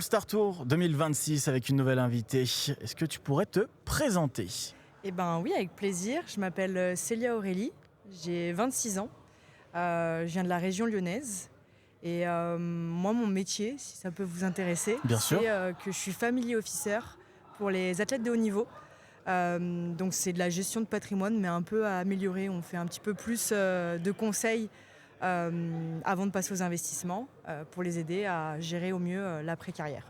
All-Star Tour 2026 avec une nouvelle invitée. Est-ce que tu pourrais te présenter ? Eh ben oui, avec plaisir. Je m'appelle Célia Aurélie, j'ai 26 ans, je viens de la région lyonnaise. Et moi, mon métier, si ça peut vous intéresser, Bien c'est sûr. que je suis family officer pour les athlètes de haut niveau. Donc c'est de la gestion de patrimoine, mais un peu à améliorer. On fait un petit peu plus de conseils avant de passer aux investissements pour les aider à gérer au mieux l'après-carrière.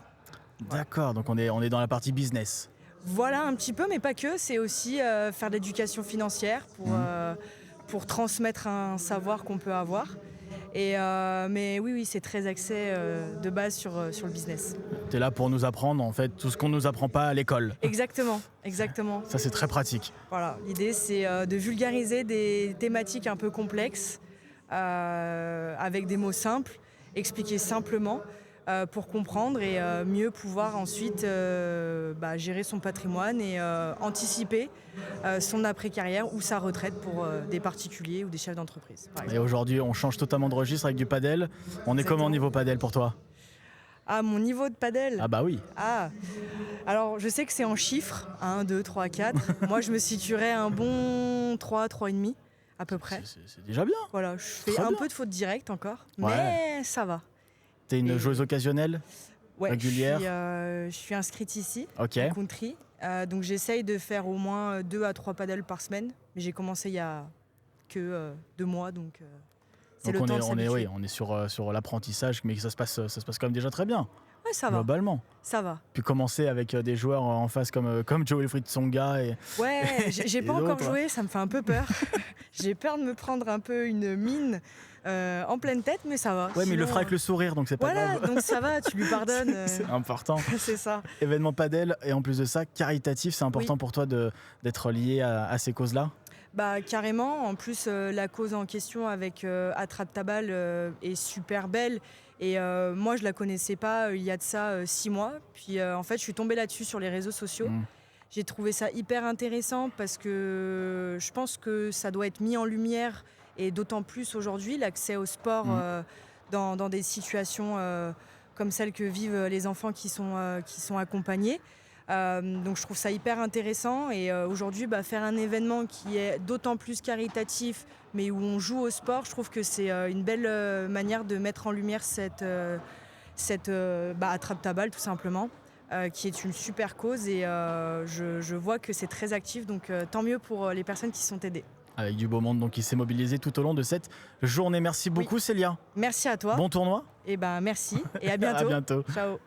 Voilà. D'accord, donc on est dans la partie business. Voilà un petit peu, mais pas que. C'est aussi faire de l'éducation financière pour transmettre un savoir qu'on peut avoir. Mais oui, c'est très axé de base sur le business. Tu es là pour nous apprendre en fait tout ce qu'on ne nous apprend pas à l'école. Exactement. Ça c'est très pratique. Voilà, l'idée c'est de vulgariser des thématiques un peu complexes avec des mots simples, expliquer simplement pour comprendre et mieux pouvoir ensuite gérer son patrimoine et anticiper son après-carrière ou sa retraite pour des particuliers ou des chefs d'entreprise, par Et exemple. aujourd'hui on change totalement de registre avec du padel. On est comment au niveau padel pour toi ? Ah, mon niveau de padel. Ah bah oui. Ah, alors je sais que c'est en chiffres, 1, 2, 3, 4. Moi je me situerais un bon 3, 3,5 à peu près. C'est déjà bien. Voilà, je fais Très un bien. peu de fautes directes encore, Ouais. mais ça va. T'es une Et- joueuse occasionnelle ? Ouais, Régulière. je suis inscrite ici, Ok. en country. Donc j'essaye de faire au moins 2 à 3 paddles par semaine. Mais j'ai commencé il y a que 2 mois, donc c'est Donc le temps de on s'habituer. est sur l'apprentissage, mais ça se passe quand même déjà très bien, Ouais, ça va, globalement. ça va. Puis commencer avec des joueurs en face comme Joe Wilfried Tsonga et Ouais, j'ai Et pas encore d'autres. joué, ça me fait un peu peur. J'ai peur de me prendre un peu une mine en pleine tête, mais ça va. ouais, mais il le Sinon, fera avec le sourire, donc c'est pas Voilà, grave. donc ça va, tu lui pardonnes. C'est important. C'est ça. Événement padel et en plus de ça caritatif, c'est important Oui. pour toi d'être lié à ces causes-là. Bah carrément. En plus, la cause en question avec Attrape ta balle est super belle. Et moi, je la connaissais pas il y a de ça 6 mois. Puis en fait, je suis tombée là-dessus sur les réseaux sociaux. Mm. J'ai trouvé ça hyper intéressant parce que je pense que ça doit être mis en lumière et d'autant plus aujourd'hui, l'accès au sport dans des situations comme celles que vivent les enfants qui sont accompagnés. Donc je trouve ça hyper intéressant et aujourd'hui faire un événement qui est d'autant plus caritatif mais où on joue au sport, je trouve que c'est une belle manière de mettre en lumière cette Attrape ta balle tout simplement. Qui est une super cause et je vois que c'est très actif, donc tant mieux pour les personnes qui sont aidées. Avec du beau monde donc qui s'est mobilisé tout au long de cette journée. Merci beaucoup Célia. Merci à toi Bon tournoi. et merci et à bientôt. À bientôt. Ciao.